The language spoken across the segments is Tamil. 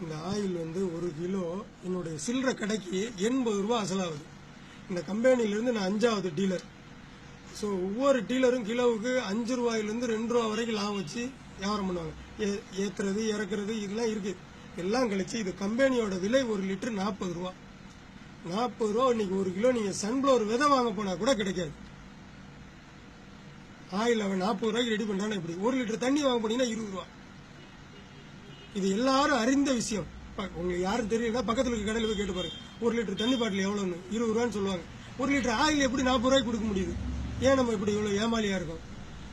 இந்த ஆயில் வந்து 1 கிலோ என்னுடைய சில்லறை கடைக்கு 80 ரூபா அசலாகுது. இந்த கம்பெனியிலிருந்து நான் 5வது டீலர். ஸோ ஒவ்வொரு டீலரும் கிலோவுக்கு 5 ரூபாயிலிருந்து 2 ரூபா வரைக்கும் லாபம் வச்சு வியாபாரம் பண்ணுவாங்க. ஏற்றுறது இறக்குறது இதெல்லாம் இருக்கு. எல்லாம் கழிச்சு இது கம்பெனியோட விலை 1 லிட்டர் 40 ரூபா. 40 ரூபா இன்னைக்கு 1 கிலோ நீங்க சன்ஃப்ளவர் விதை வாங்க போனா கூட கிடைக்காது. ஆயில் அவன் 40 ரூபாய்க்கு ரெடி பண்றானா இப்படி 1 லிட்டர் தண்ணி வாங்க போனீங்கன்னா 20 ரூபா. இது எல்லாரும் அறிந்த விஷயம். உங்களுக்கு யாரும் தெரியலன்னா பக்கத்துல இருக்க கடையில் போய் கேட்டு பாருங்க. 1 லிட்டர் தண்ணி பாட்டில் எவ்வளவுன்னு 20 ரூபான்னு சொல்லுவாங்க. 1 லிட்டர் ஆயில் எப்படி 40 ரூபாய்க்கு கொடுக்க முடியுது? ஏன் நம்ம இப்படி இவ்வளவு ஏமாலியா இருக்கோம்?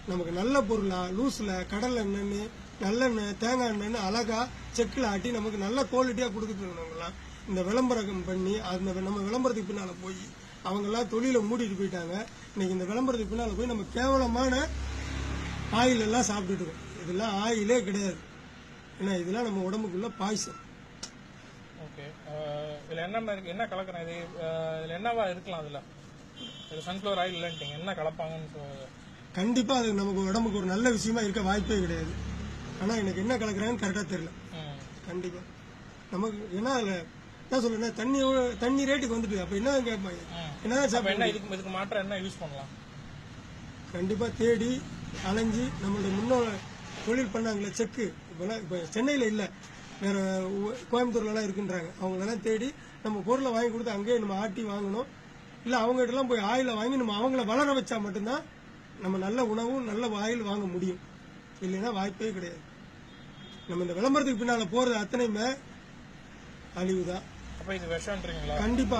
நமக்கு நல்ல பொருளா லூஸ்ல கடல் எண்ணெய்னு நல்லெண்ணெய் தேங்காய் எண்ணெய்னு அழகா செக்கில் ஆட்டி நமக்கு நல்ல குவாலிட்டியா கொடுத்துட்டு இருக்கவங்கலாம் இந்த விளம்பரம் பண்ணி அந்த நம்ம விளம்பரத்துக்கு பின்னால போய் அவங்க எல்லாம் தொழிலை மூடிட்டு போயிட்டாங்க. இன்னைக்கு இந்த விளம்பரத்துக்கு பின்னால போய் நம்ம கேவலமான ஆயில் எல்லாம் சாப்பிட்டுட்டு இருக்கோம். இதெல்லாம் ஆயிலே கிடையாது. ஏன்னா இதெல்லாம் நம்ம உடம்புக்குள்ள பாய்சன். ஓகே, இதுல என்ன கலக்குறேன்? இதுல என்னவா இருக்கலாம்? இதுல சன்ஃப்ளவர் ஆயில் இல்லைன்ட்டீங்க, என்ன கலப்பாங்கன்னு கண்டிப்பா அது நமக்கு உடம்புக்கு ஒரு நல்ல விஷயமா இருக்க வாய்ப்பே கிடையாது. ஆனா எனக்கு என்ன கலக்குறாங்கன்னு கரெக்டா தெரியல. கண்டிப்பா நமக்கு என்ன என்ன சொல்றேன், தண்ணி ரேட்டுக்கு வந்துட்டு அப்ப என்ன கேட்பாங்க, என்ன இதுக்கு மாற்றம் என்ன யூஸ் பண்ணலாம்? கண்டிப்பா தேடி அலைஞ்சு நம்மளுடைய முன்னோர் தொழில் பண்ணாங்களே செக்கு, இப்ப சென்னையில இல்ல வேற கோயம்புத்தூர்ல எல்லாம் இருக்குன்றாங்க. அவங்களெல்லாம் தேடி நம்ம பொருளை வாங்கி கொடுத்து அங்கேயே நம்ம ஆட்டி வாங்கணும். இல்ல அவங்க கிட்ட எல்லாம் போய் ஆயில வாங்கி நம்ம அவங்கள வளர வச்சா மட்டும்தான் நம்ம நல்ல உணவும் நல்ல ஆயில் வாங்க முடியும். இல்லைன்னா வாய்ப்பே கிடையாது. நம்ம இந்த விளம்பரத்துக்கு பின்னால போறது அத்தனையுமே அழிவுதான். அப்ப இது விஷம்ன்றீங்களா? கண்டிப்பா.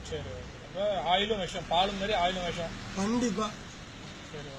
சரி, ஆயிலும் விஷம், பாலும் மாதிரி ஆயிலும் விஷம். கண்டிப்பா. சரி.